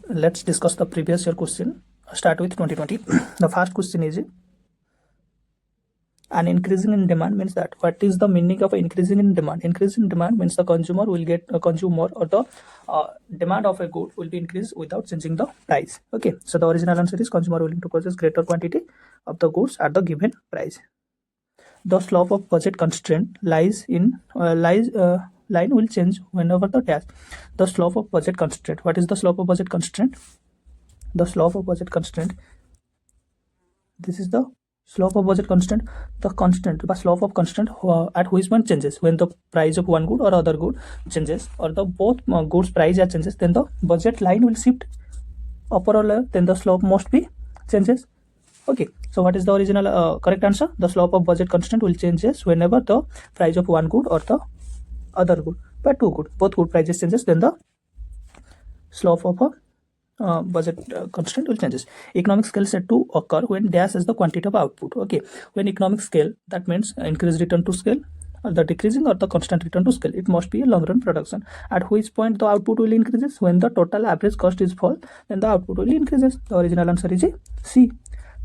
Let's discuss the previous year question. Start with 2020. The first question is, an increasing in demand means that. What is the meaning of increasing in demand? Increase in demand means the consumer will get consume more, or the demand of a good will be increased without changing the price. Okay, so the original answer is consumer willing to purchase greater quantity of the goods at the given price. The slope of budget constraint line will change whenever the dash. The slope of budget constraint. What is the slope of budget constraint? The slope of budget constraint. This is the slope of budget constant. The constant, the slope of constant at which point changes when the price of one good or other good changes, or the both goods price changes, then the budget line will shift upper or lower, then the slope must be changes. Okay, so what is the original correct answer? The slope of budget constant will changes whenever the price of one good or the other good, but two good, both good prices changes, then the slope of a budget constant will changes. Economic scale said to occur when dash is the quantity of output. Okay, when economic scale, that means increase return to scale, or the decreasing or the constant return to scale. It must be a long run production. At which point the output will increases? When the total average cost is fall, then the output will increases. The original answer is C.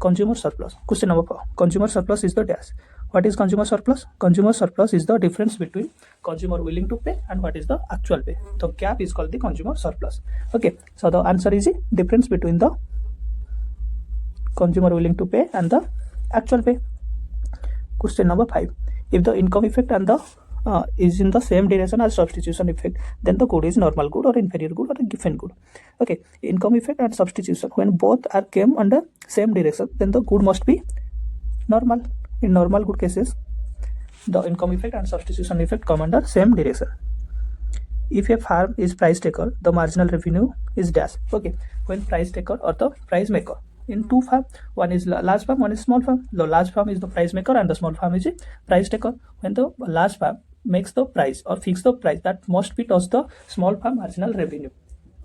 Consumer surplus. Question number 4. Consumer surplus is the dash. What is consumer surplus? Consumer surplus is the difference between consumer willing to pay and what is the actual pay. The gap is called the consumer surplus. Okay, so the answer is difference between the consumer willing to pay and the actual pay. Question number 5. If the income effect and the is in the same direction as substitution effect, then the good is normal good or inferior good or a given good. Okay, income effect and substitution, when both are came under same direction, then the good must be normal. In normal good cases, the income effect and substitution effect come under same direction. If a farm is price taker, the marginal revenue is dash. Okay, when price taker or the price maker, in two farm, one is large farm, one is small farm. The large farm is the price maker and the small farm is a price taker. When the large farm makes the price or fix the price, that must be touch the small farm marginal revenue.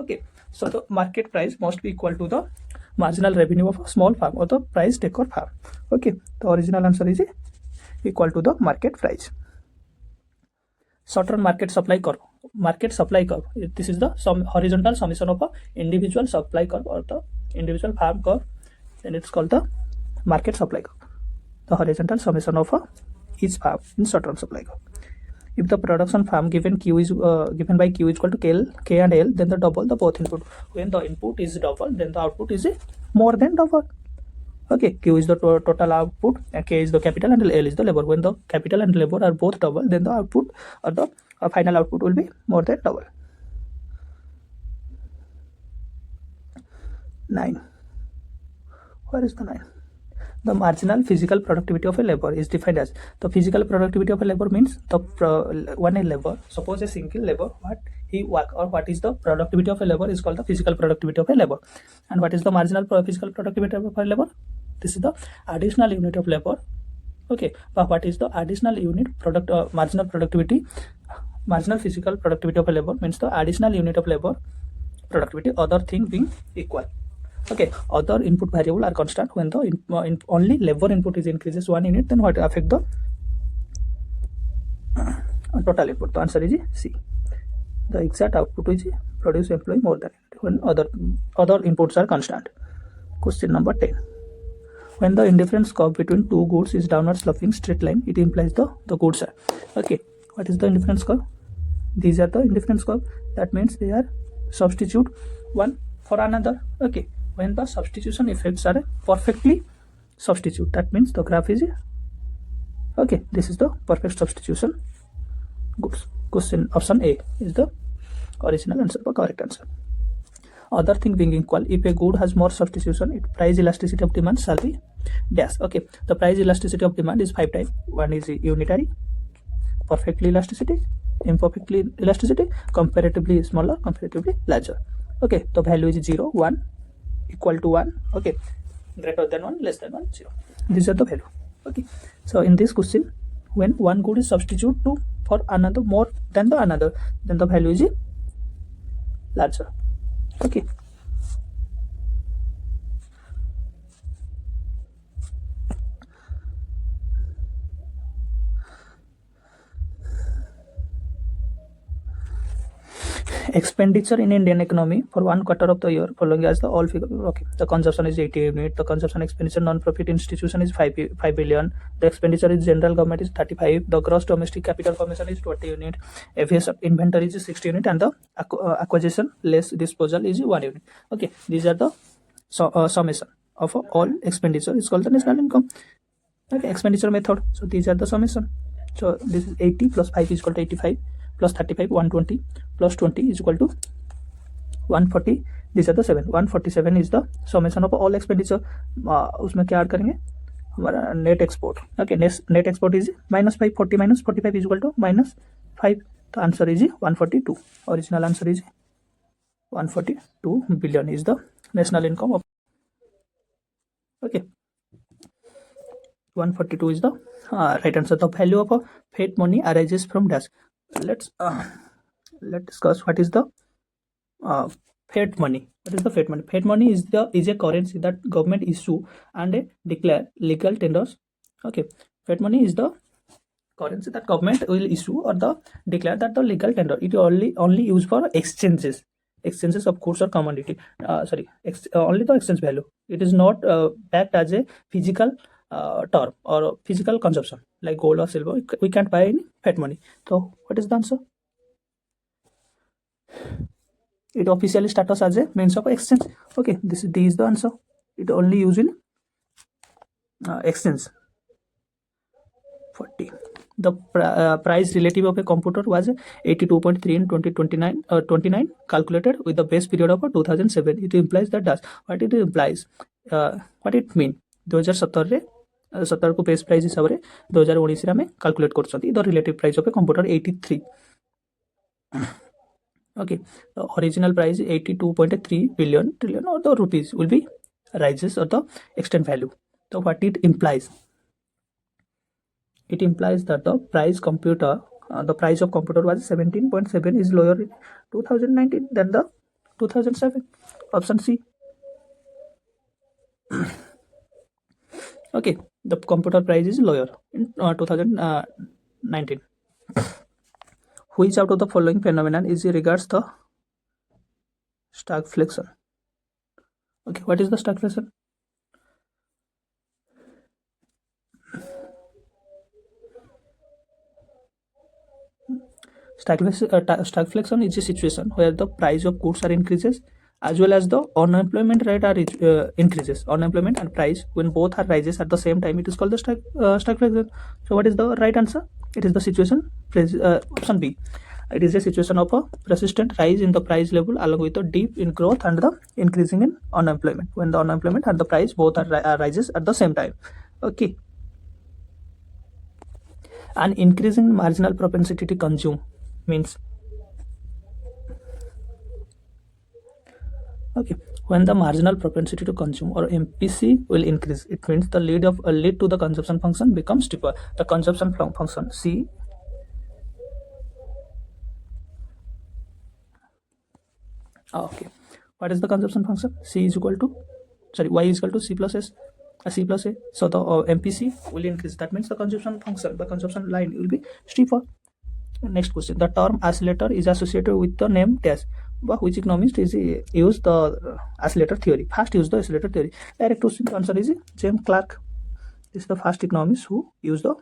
Okay, so the market price must be equal to the marginal revenue of a small farm or the price taker farm. Okay, the original answer is equal to the market price. Short-term market supply curve. Market supply curve. This is the horizontal summation of a individual supply curve or the individual farm curve. Then it's called the market supply curve. The horizontal summation of each farm in short-term supply curve. If the production farm given Q is given by Q is equal to K and L, then the double the both input. When the input is double, then the output is more than double. Okay, Q is the total output, K is the capital, and L is the labor. When the capital and labor are both double, then the output or the final output will be more than double. 9. Where is the 9? The marginal physical productivity of a labor is defined as, the physical productivity of a labor means the one a labor, suppose a single labor, what he work or what is the productivity of a labor is called the physical productivity of a labor. And what is the marginal physical productivity of a labor? This is the additional unit of labor. Okay, but what is the additional unit marginal productivity? Marginal physical productivity of a labor means the additional unit of labor productivity, other thing being equal. Okay, other input variable are constant. When the only labor input is increases 1 unit, then what affect the total input? The answer is C. The exact output is produce employee more than unit when other inputs are constant. Question number 10. When the indifference curve between two goods is downward sloping straight line, it implies the goods are. Okay, what is the indifference curve? These are the indifference curve. That means they are substitute one for another. Okay, when the substitution effects are perfectly substitute, that means the graph is okay. This is the perfect substitution goods. Question option A is the original answer, the correct answer. Other thing being equal, if a good has more substitution, its price elasticity of demand shall be dash. Okay, the price elasticity of demand is 5 types. One is unitary, perfectly elasticity, imperfectly elasticity, comparatively smaller, comparatively larger. Okay, the value is 0, 1, equal to 1. Okay, greater than 1, less than 1, 0. These are the value. Okay, so in this question, when one good is substitute to for another more than the another, then the value is larger. Okay, expenditure in Indian economy for 1/4 of the year following as the all figure. Okay, the consumption is 80 unit, the consumption expenditure non-profit institution is 5 billion, the expenditure is general government is 35, the gross domestic capital formation is 20 unit, FS inventory is 60 unit, and the acquisition less disposal is 1 unit. Okay, these are the summation of all expenditure is called the national income. Okay, expenditure method. So these are the summation. So this is 80 plus 5 is equal to 85 plus 35 120 plus 20 is equal to 140. These are the 7. 147 is the summation of all expenditure. उसमें क्या add करेंगे हमारा net export. Okay, net export is -5, 40 minus 45 is equal to -5. The answer is 142. Original answer is 142 billion is the national income of. Okay, 142 is the right answer. The value of a fiat money arises from dash. Let's discuss what is the fiat money. What is the fiat money? Fiat money is a currency that government issue and declare legal tenders. Okay, fiat money is the currency that government will issue or the declare that the legal tender. It only used for exchanges of goods or commodity. Only the exchange value. It is not backed as a physical term or physical consumption like gold or silver. We can't buy any fiat money. So what is the answer? It officially status as a means of exchange. Okay, D is the answer. It only used in exchange. 40. The price relative of a computer was 82.3 in 29 calculated with the base period of 2007. It implies that dash. What it implies? What it mean? 2017 रे 17 को base price हिसाब रे 2019 रे हमें calculate करछथि the relative price of a computer 83. Okay, the original price is 82.3 billion trillion or the rupees will be rises or the extent value. So what it implies? It implies that the price of computer was 17.7 is lower in 2019 than the 2007. Option C. Okay, the computer price is lower in 2019. Which out of the following phenomenon is regards the stagflation? Okay, what is the stagflation? Stagflation is a situation where the price of goods are increases as well as the unemployment rate are increases. Unemployment and price when both are rises at the same time, it is called the stagflation. So what is the right answer? It is the situation option B. It is a situation of a persistent rise in the price level along with a dip in growth and the increasing in unemployment when the unemployment and the price both are rises at the same time. Okay, an increasing marginal propensity to consume means, okay, when the marginal propensity to consume or MPC will increase, it means the lead to the consumption function becomes steeper. The consumption function C. Okay, what is the consumption function? Y is equal to C plus S. C plus A. So the MPC will increase. That means the consumption line will be steeper. Next question. The term oscillator is associated with the name dash. But which economist is used the oscillator theory? First use the oscillator theory. Direct question. The answer is James Clerk. This is the first economist who used the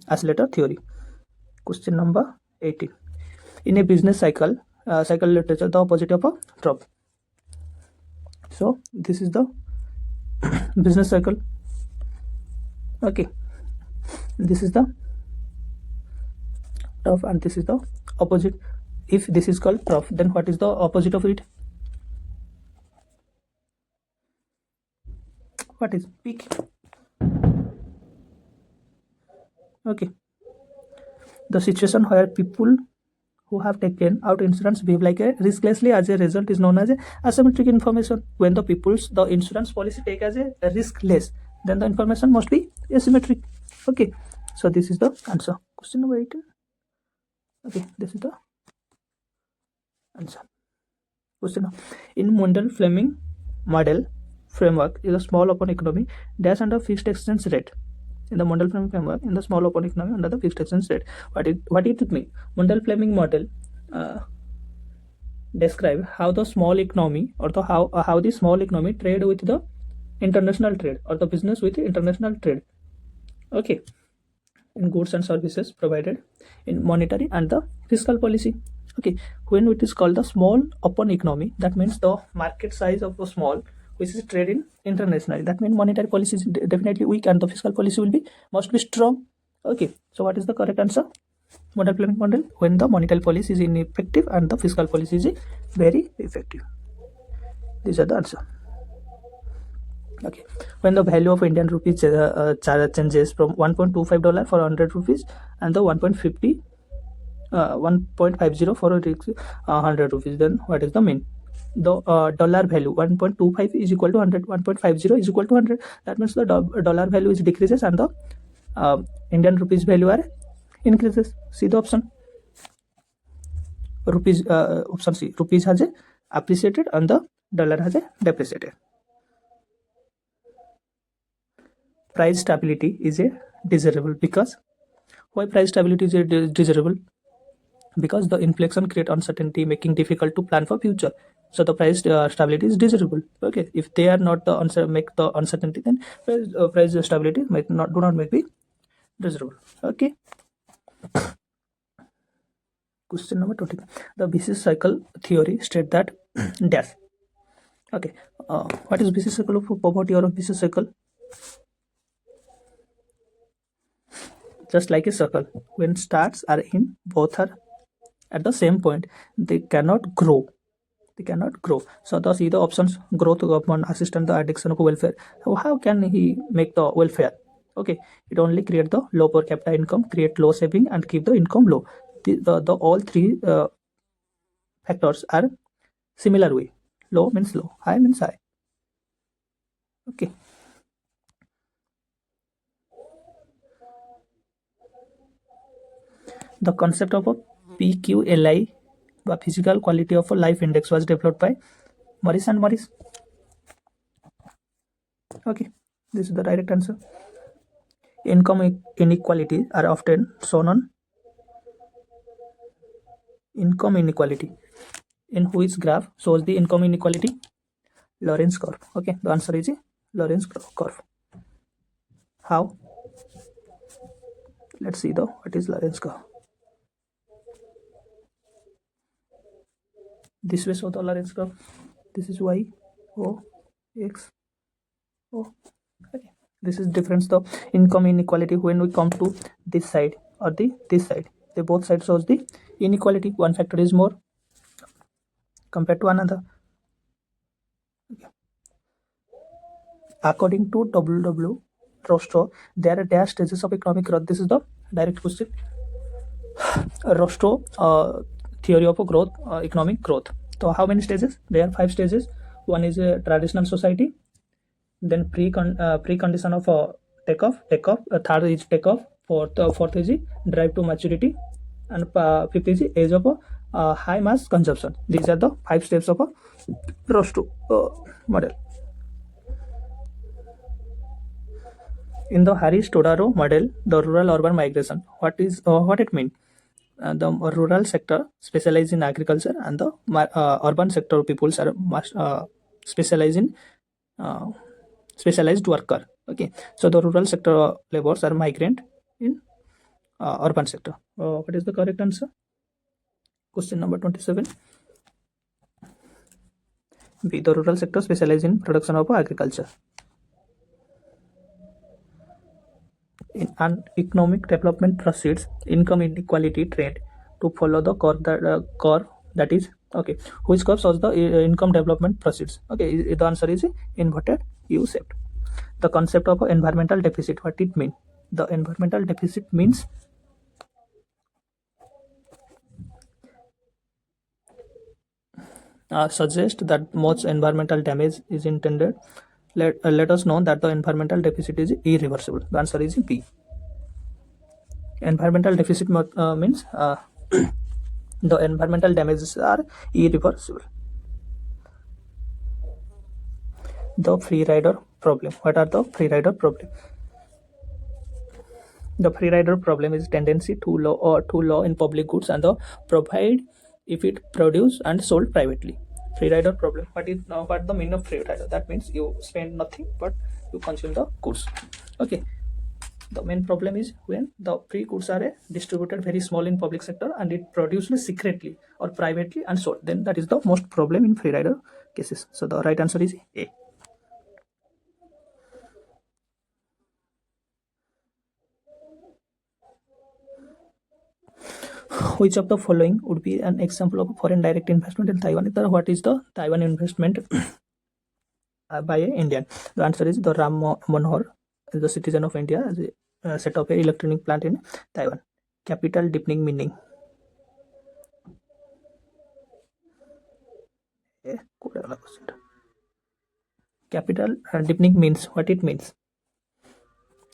oscillator theory. Question number 18. In a business cycle literature, the opposite of a drop. So this is the business cycle. Okay, this is the trough and this is the opposite. If this is called trough, then what is the opposite of it? What is peak? Okay, the situation where people who have taken out insurance behave like a risklessly as a result is known as a asymmetric information. When the insurance policy take as a riskless, then the information must be asymmetric. Okay, so this is the answer. Question number 18. Okay, this is the answer. Question. In Mundell-Fleming model framework is a small open economy dash under fixed exchange rate. In the Mundell-Fleming framework, in the small open economy under the fixed exchange rate. What it mean? Mundell-Fleming model describe how the small economy or how the small economy trade with the international trade or the business with the international trade. Okay, in goods and services provided in monetary and the fiscal policy. Okay, when it is called the small open economy, that means the market size of the small, which is trade in internationally. That means monetary policy is definitely weak and the fiscal policy will be must be strong. Okay, so what is the correct answer? Mundell-Fleming model, when the monetary policy is ineffective and the fiscal policy is very effective. These are the answer. Okay, when the value of Indian rupees changes from $1.25 for 100 rupees and the 1.50 for 100 rupees, then what is the mean? The dollar value 1.25 is equal to 100, 1.50 is equal to 100. That means the dollar value is decreases and the Indian rupees value are increases. See the option. Rupees option C, rupees has appreciated and the dollar has depreciated. Price stability is a desirable because why price stability is a desirable? Because the inflation create uncertainty, making difficult to plan for future. So the price stability is desirable. Okay, if they are not the make the uncertainty, then price stability do not make the desirable. Okay. Question number 20. The business cycle theory state that dash. Okay, what is business cycle of poverty or business cycle? Just like a circle, when stars are in, both are at the same point, they cannot grow. So the see the options: growth, government assistance, the addiction of welfare. How can he make the welfare? Okay, it only create the low per capita income, create low saving, and keep the income low. The all three factors are similar way. Low means low, high means high. Okay. The concept of a PQLI, the physical quality of a life index, was developed by Morris and Morris. Okay, this is the direct answer. Income inequality are often shown on income inequality. In which graph shows the income inequality? Lorenz curve. Okay, the answer is Lorenz curve. How? Let's see the what is Lorenz curve. This way show the Lorenz curve. This is y, o, x, o. Okay. This is difference the income inequality when we come to this side or this side. They both sides shows the inequality. One factor is more compared to another. Okay. According to W. Rostro, there are dash stages of economic growth. This is the direct question. Rostro theory of growth, economic growth. So how many stages? There are 5 stages. One is a traditional society, then precondition of takeoff. Third is takeoff. Fourth is drive to maturity, and fifth is age of high mass consumption. These are the 5 steps of a Rostro model. In the Harris-Todaro model, the rural-urban migration, what it mean? The rural sector specialize in agriculture, and the urban sector peoples are specialized in specialized worker. Okay, so the rural sector laborers are migrant in urban sector. What is the correct answer? Question number 27. B. The rural sector specialize in production of agriculture. In an economic development proceeds income inequality trend to follow the curve that is okay. Which curve shows the income development proceeds? Okay, the answer is inverted U shaped. The concept of environmental deficit, what it mean? The environmental deficit means suggest that much environmental damage is intended. Let us know that the environmental deficit is irreversible. The answer is B. Environmental deficit means the environmental damages are irreversible. The free rider problem. What are the free rider problem? The free rider problem is tendency to law or too low in public goods and the provide if it produced and sold privately. Free rider problem. What the meaning of free rider? That means you spend nothing but you consume the goods. Okay. The main problem is when the free goods are distributed very small in public sector and it produced secretly or privately and sold. Then that is the most problem in free rider cases. So the right answer is A. Which of the following would be an example of foreign direct investment in Taiwan? What is the Taiwan investment by an Indian? The answer is the Ram Manohar, the citizen of India, set up a electronic plant in Taiwan. Capital deepening meaning. Capital deepening means what it means.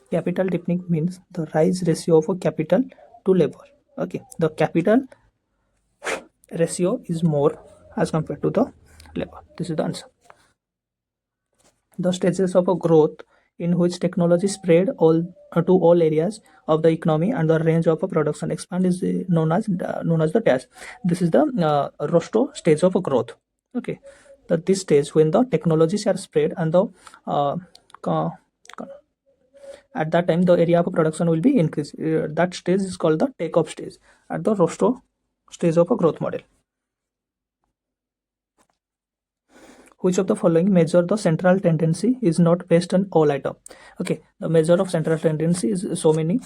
Capital deepening means the rise ratio of a capital to labor. Okay, the capital ratio is more as compared to the labor. This is the answer. The stages of a growth in which technology spread all to all areas of the economy and the range of a production expand is known as the dash. This is the rosto stage of a growth. Okay, this stage when the technologies are spread and the at that time the area of production will be increased. That stage is called the take-off stage at the rosto stage of a growth model. Which of the following measure the central tendency is not based on all item? Okay, the measure of central tendency is so many,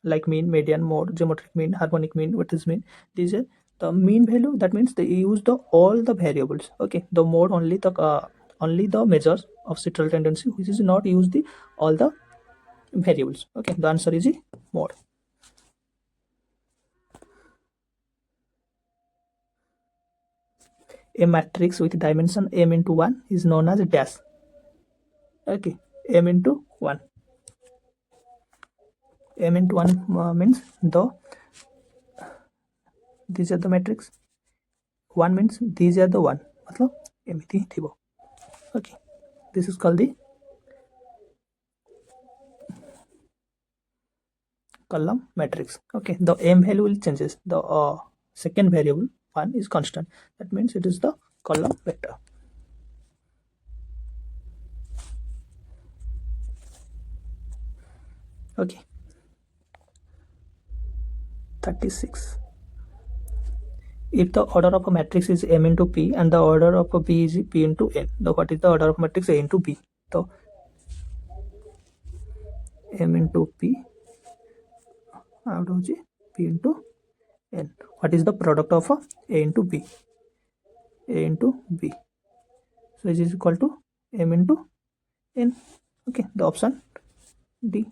like mean, median, mode, geometric mean, harmonic mean. What is mean? These are the mean value. That means they use the all the variables. Okay, the mode only the measures of central tendency, which is not use the all the variables. Okay, the answer is mode. A matrix with dimension m into 1 is known as dash. Okay, m into 1. M into 1 means these are the matrix. 1 means these are the 1. मतलब एमिति थिबो. Okay, this is called the column matrix. Okay, the m value will changes. The second variable 1 is constant. That means it is the column vector. Okay, 36. If the order of a matrix is m into p and the order of a b is p into n, then what is the order of matrix a into b? So m into p out of p into n. What is the product of a into b? A into b. So it is equal to m into n. Okay, the option D.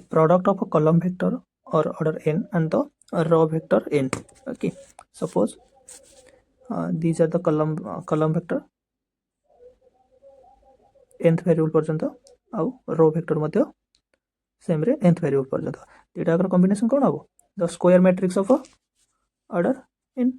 Product of a column vector or order n and the row vector n. Okay, suppose these are the column vector nth variable पर्यंत आउ row vector मध्य same रे nth variable पर्यंत एटा कर combination कोन हबो the square matrix of order n.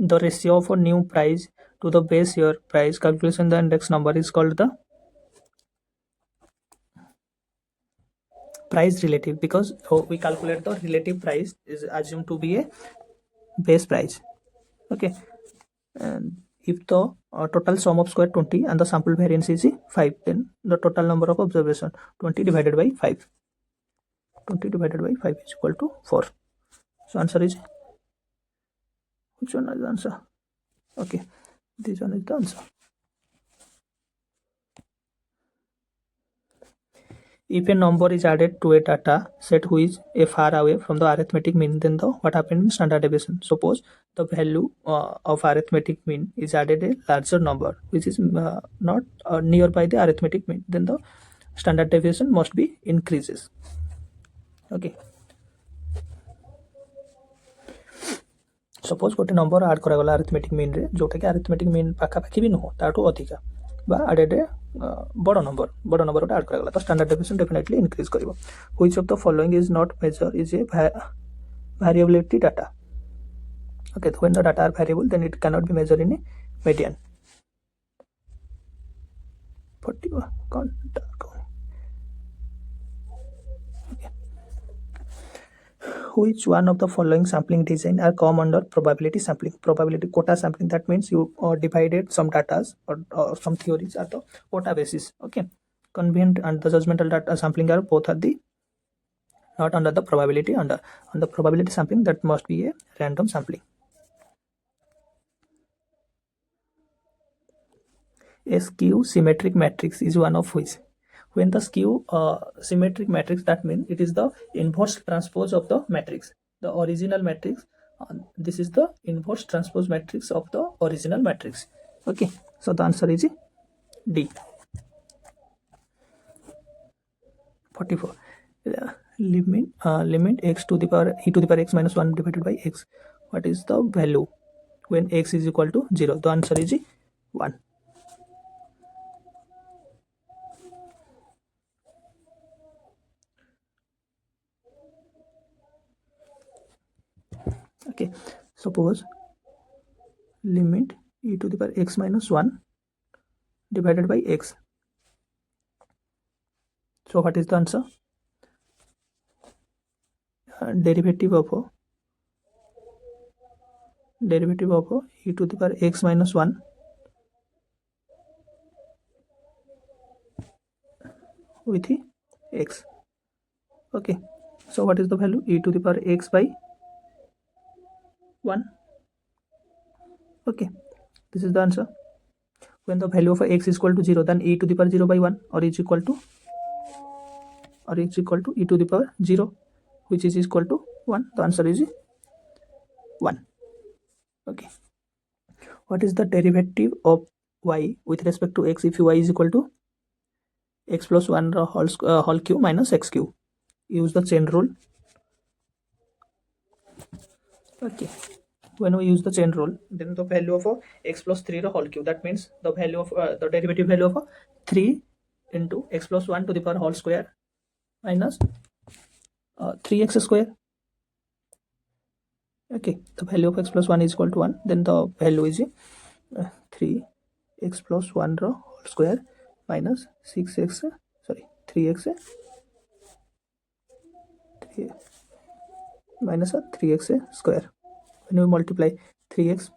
The ratio of a new price to the base year price calculation the index number is called the price relative, because we calculate the relative price is assumed to be a base price. Okay, and if the total sum of square 20 and the sample variance is 5, then the total number of observation 20 divided by 5. 20 divided by 5 is equal to 4. So answer is, which one is the answer? Okay, this one is the answer. If a number is added to a data set which is far away from the arithmetic mean, then what happens in standard deviation? Suppose the value of arithmetic mean is added a larger number which is not nearby the arithmetic mean, then the standard deviation must be increases. Okay. Suppose गोटे number आड करागला arithmetic mean रे जोटा कि arithmetic mean पाखापाखि भी नुह ताठू अधिका बा आडेडे बड़ number गोटे आड करागला तो स्टैंडर्ड डेविएशन डेफिनेटली इंक्रीज करिवो which of the following is not measure is a variability data. Okay, when the data are variable then it cannot be measured in a median. 41 okay. Which one of the following sampling design are come under probability sampling? Probability quota sampling, that means you divided some data or some theories at the quota basis. Okay, convenient and the judgmental data sampling are both are the not under the probability. On the probability sampling, that must be a random sampling. A skew symmetric matrix is one of which? When the skew symmetric matrix, that means it is the inverse transpose of the matrix, the original matrix. This is the inverse transpose matrix of the original matrix. Okay, so the answer is D. 44. Limit x to the power e to the power x minus 1 divided by x. What is the value when x is equal to 0? The answer is 1. Okay, suppose limit e to the power x minus 1 divided by x. So what is the answer? Derivative of e to the power x minus 1 with x. Okay, so what is the value? E to the power x by 1. Okay, this is the answer. When the value of x is equal to 0, then e to the power 0 by 1 or is equal to e to the power 0, which is equal to 1. The answer is 1. Okay, what is the derivative of y with respect to x if y is equal to x plus 1 whole cube minus x cube? Use the chain rule. Okay, when we use the chain rule, then the value of x plus 3 whole cube, that means the value of the derivative value of 3 into x plus 1 to the power whole square minus 3x square. Okay, the value of x plus 1 is equal to 1, then the value is 3x plus 1 whole square minus 3x minus 3x square. When we multiply 3x,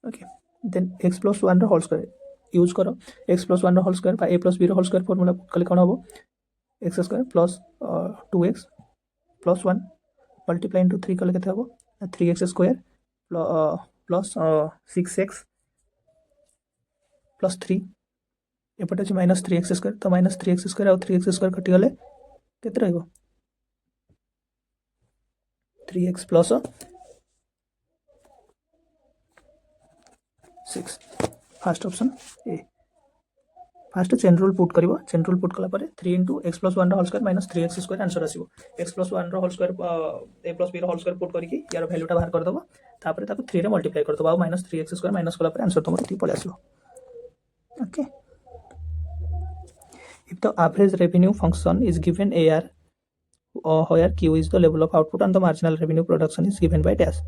okay, then x plus 1 whole square use करो, x plus 1 whole square by a plus b whole square formula कले कौन होबो x square plus 2x plus 1 multiply into 3 कले केते होबो 3x square plus 6x plus 3 एपटे अछि minus 3x square, तो minus 3x square और 3x square कटि गले केते रहइबो 3x plus 6. First option A. First chain rule put करिवो, chain rule put कला परे 3 into x plus 1 whole square minus 3x square answer आसीबो. x plus 1 whole square a plus b whole square put करिकि यार value टा बाहर कर दबो, तापरे ताको 3 रे मल्टीप्लाई कर दबो आ minus 3x square minus कला परे आंसर तमरो टी पळे आसीबो. Okay, if the average revenue function is given AR where Q is the level of output and the marginal revenue production is given by dash.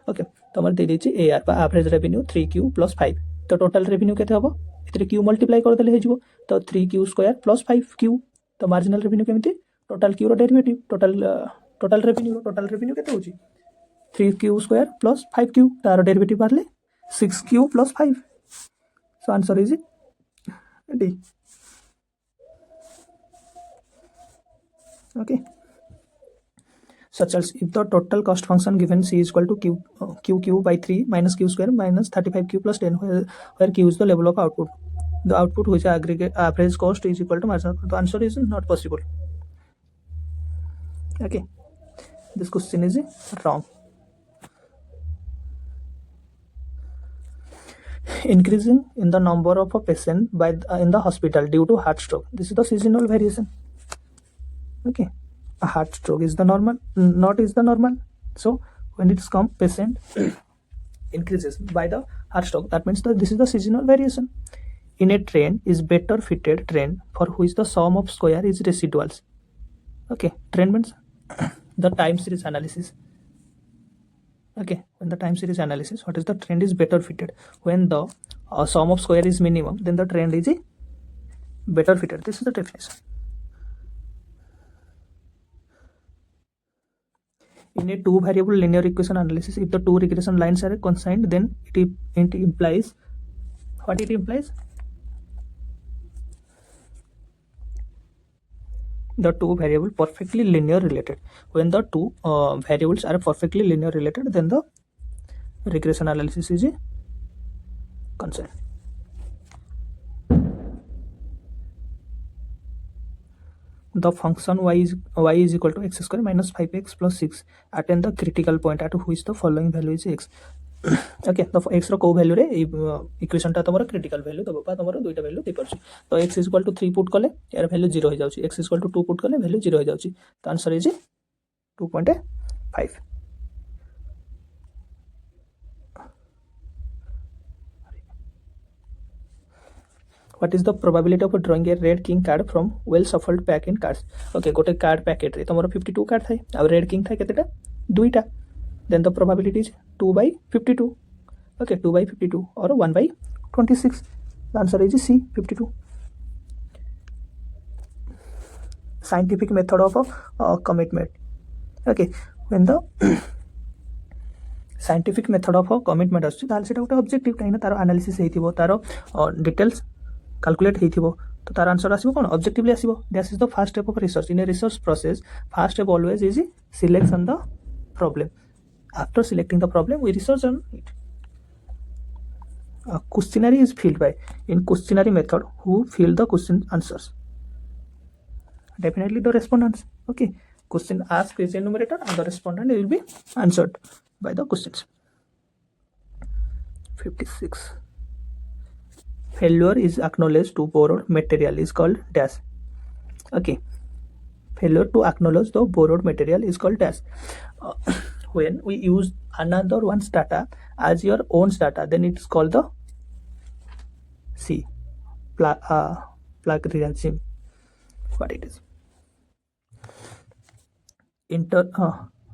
Okay, तमर दे देछि AR बा average revenue 3Q plus 5. तो total revenue केते हबो एतरे Q multiply कर देले हे जिवो, तो 3Q square plus 5Q. तो marginal revenue केमिति total Q रो डेरिवेटिव total revenue केते होछि 3Q square plus 5Q, तार derivative barley 6Q plus 5. So answer is D. Okay, such as if the total cost function given C is equal to Q by 3 minus Q square minus 35Q plus 10, where Q is the level of output, the output which aggregate average cost is equal to marginal. The answer is not possible. Okay, this question is wrong. Increasing in the number of a patient by in the hospital due to heart stroke. This is the seasonal variation. Okay, a heart stroke is the normal, not is the normal. So when it's come patient increases by the heart stroke, that means that this is the seasonal variation. In a train is better fitted train for which the sum of square is residuals. Okay, trend means the time series analysis. Okay, when the time series analysis, what is the trend is better fitted? When the sum of square is minimum, then the trend is better fitted. This is the definition. In a two variable linear equation analysis, if the two regression lines are consigned, then it implies what it implies? The two variable perfectly linear related. When the two variables are perfectly linear related, then the regression analysis is concerned. The function y is equal to x square minus 5x plus 6 attain the critical point at which the following value is x. Okay, the x रो को value रे equation टा तमरो critical value दबो बा तमरो दुईटा value दे परछि. तो x is equal to 3 put कले यार वैल्यू 0 हो जाउछि, x is equal to 2 put कले वैल्यू 0 हो जाउछि. तो answer is 2.5. What is the probability of drawing a red king card from well shuffled pack in cards? Okay, गोटे card packet रे तमरो 52 कार्ड थाए आ रेड किंग थाए केतेटा दुईटा. Then the probability is 2/52. Okay, 2/52 or 1/26. The answer is C, 52. Scientific method of commitment. Okay, when the scientific method of commitment आछी ताल सेटा गोटे objective काइना तारो एनालिसिस हेइथिबो तारो डिटेल्स कैलकुलेट हेइथिबो तो तार आंसर आसीबो कोन ऑब्जेक्टिवली आसीबो. That is the first step of research. In a research process first step always is selection the problem. After selecting the problem, we research on it. A questionnaire is filled by, in questionnaire method, who fill the question answers? Definitely the respondents. Okay, question asked is a numerator and the respondent will be answered by the questions. 56. Failure is acknowledged to borrowed material is called dash. Okay, failure to acknowledge the borrowed material is called dash. When we use another one's data as your own data, then it's called the C, plagiarism. What it is?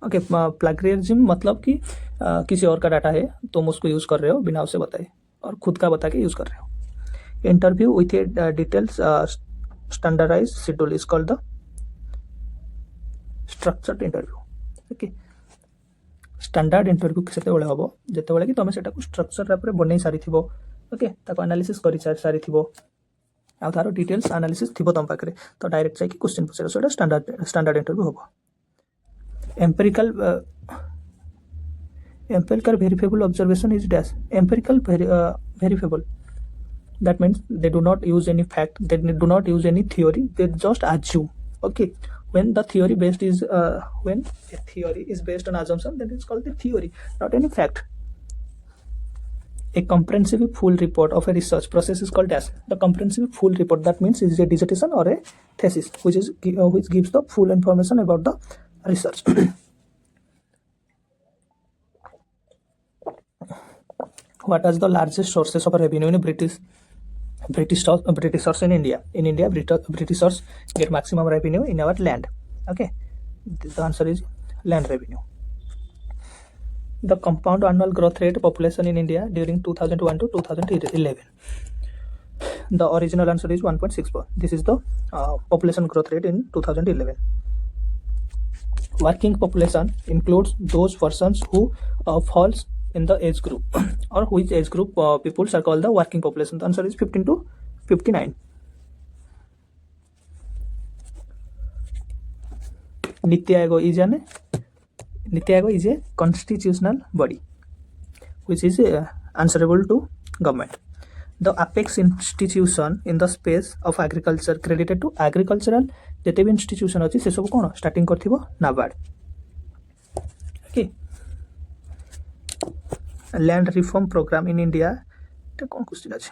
Okay, plagiarism मतलब कि किसी और का data है तुम उसको use कर रहे हो बिना उसे बताए और खुद का बता के यूज कर रहे हो. Interview with a details standardized schedule is called the structured interview. Okay, standard interview सेतेबेले हबो जेतेबेले कि तमे सेटा को स्ट्रक्चर रे बनै सारी थिबो. ओके, ताको एनालिसिस करि सारी थिबो आ तारो डिटेल्स एनालिसिस थिबो तम पाकरे तो डायरेक्ट जाय कि क्वेश्चन पुछे सोटा स्टैंडर्ड इंटरव्यू हबो. Empirical verifiable observation is dash. Empirical verifiable, that means they do not use any fact, they do not use any theory, they just assume. Okay, when the theory based is when a theory is based on assumption, then it's called the theory, not any fact. A comprehensive full report of a research process is called dash. The comprehensive full report, that means is a dissertation or a thesis which gives the full information about the research. What are the largest sources of revenue in Britishers in India? In India, Britishers get maximum revenue in our land. Okay, the answer is land revenue. The compound annual growth rate population in India during 2001 to 2011. The original answer is 1.64. This is the population growth rate in 2011. Working population includes those persons who falls in the age group or which age group people are called the working population. The answer is 15 to 59. Niti Aayog is a constitutional body which is answerable to government. The apex institution in the space of agriculture credited to agricultural जेते भी institution अछि से सब कोन starting करथिबो NABARD. Okay, land reform program in India ते कोन question अछि.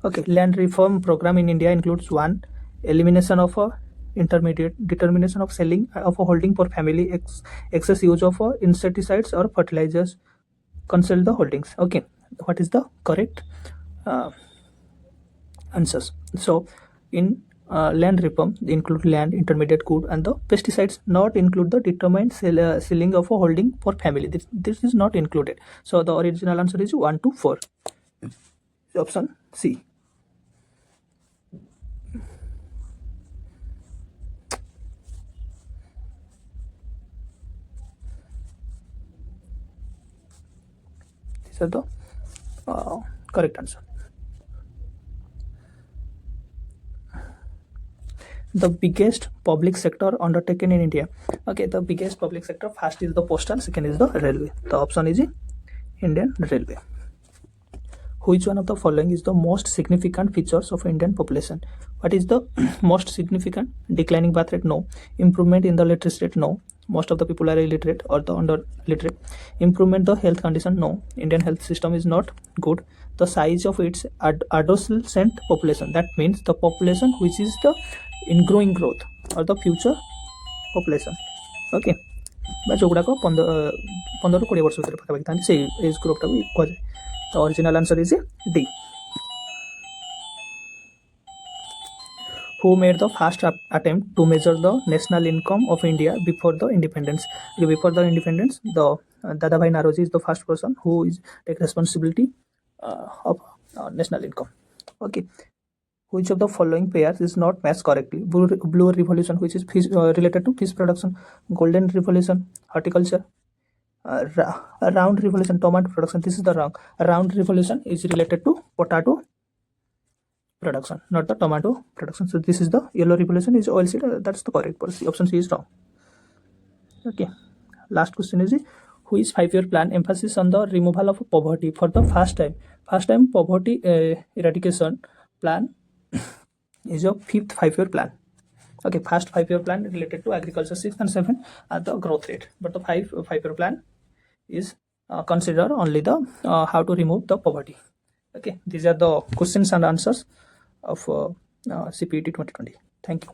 Okay, land reform program in India includes 1. Elimination of intermediate, determination of selling of a holding for family, excess use of insecticides or fertilizers, conceal the holdings. Okay, what is the correct answers? So in land reform, they include land, intermediate good, and the pesticides. Not include the determined selling of a holding for family. This is not included. So the original answer is 1 to 4. Option C. These are the correct answer. The biggest public sector undertaken in India. Okay, the biggest public sector, first is the postal, second is the railway. The option is Indian Railway. Which one of the following is the most significant features of Indian population? What is the most significant? Declining birth rate? No. Improvement in the literacy rate? No. Most of the people are illiterate or the under literate. Improvement the health condition? No. Indian health system is not good. The size of its adolescent population, that means the population which is the in growing growth or the future population. Okay, ଯୋଉଗୁଡ଼ାକ 15 ରୁ 20 ବର୍ଷ ଭିତରେ ପାଖାପାଖି ଥାନ୍ତି ସେଇ age ଗ୍ରୁପ୍ଟାକୁ କୁହାଯାଏ. The original answer is D. Who made the first attempt to measure the national income of India before the independence? Before the independence, the Dadabhai Naroji is the first person who is take responsibility of national income. Okay. Which of the following pairs is not matched correctly? Blue revolution, which is fish, related to fish production. Golden revolution, horticulture. Round revolution, tomato production. This is the wrong. Round revolution is related to potato production, not the tomato production. So this is the yellow revolution is oilseed. That's the correct policy. Option C is wrong. Okay. Last question is which 5-year plan emphasis on the removal of poverty for the first time? First time poverty eradication plan is your 5th 5-year plan. Okay, first 5-year plan related to agriculture 6 and 7 are the growth rate, but the 5-year plan is consider only the how to remove the poverty. Okay, these are the questions and answers of CPET 2020. Thank you.